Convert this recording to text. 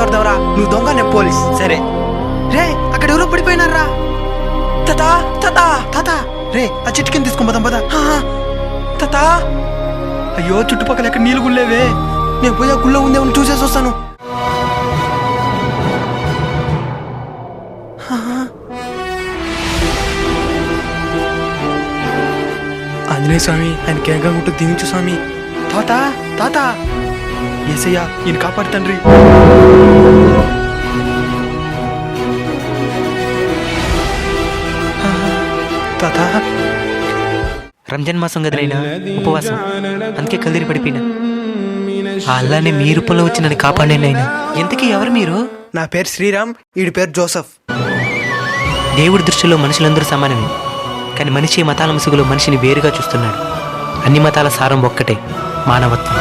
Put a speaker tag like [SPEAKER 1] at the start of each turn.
[SPEAKER 1] ఎవరిదవరా? నువ్వు దొంగ, నేను పోలీస్.
[SPEAKER 2] సరే.
[SPEAKER 1] రే అక్కడ ఎవరో పడిపోయినారా?
[SPEAKER 2] తాతా తాతా
[SPEAKER 1] తాత రే ఆ చెట్టు కింద తీసుకొని పోదాం పదా.
[SPEAKER 2] తాతా.
[SPEAKER 1] అయ్యో చుట్టుపక్కల ఎక్కడ నీళ్ళు గుళ్ళేవే. నేను పోయి ఆ గుళ్ళో ఉందేమని చూసేసి వస్తాను.
[SPEAKER 2] ఆంజనేయ స్వామి, ఆయన కేంగా ఉంటూ దీవించు స్వామి.
[SPEAKER 1] తాత తాత
[SPEAKER 2] ఏసయ్యా, ఈయన కాపాడు తండ్రి.
[SPEAKER 1] తాత
[SPEAKER 3] రంజాన్ మాసం కదనైనా, ఉపవాసం, అందుకే కదిరి పడిపోయినా. ఆ అల్లానే మీ రూపంలో వచ్చి నన్ను కాపాడినైనా. ఇంతకీ ఎవరు మీరు?
[SPEAKER 1] నా పేరు శ్రీరామ్, వీడి పేరు జోసఫ్.
[SPEAKER 3] దేవుడి దృష్టిలో మనుషులందరూ సమానమే, కానీ మనిషి మతాల ముసుగులో మనిషిని వేరుగా చూస్తున్నాడు. అన్ని మతాల సారం ఒక్కటే, మానవత్వం.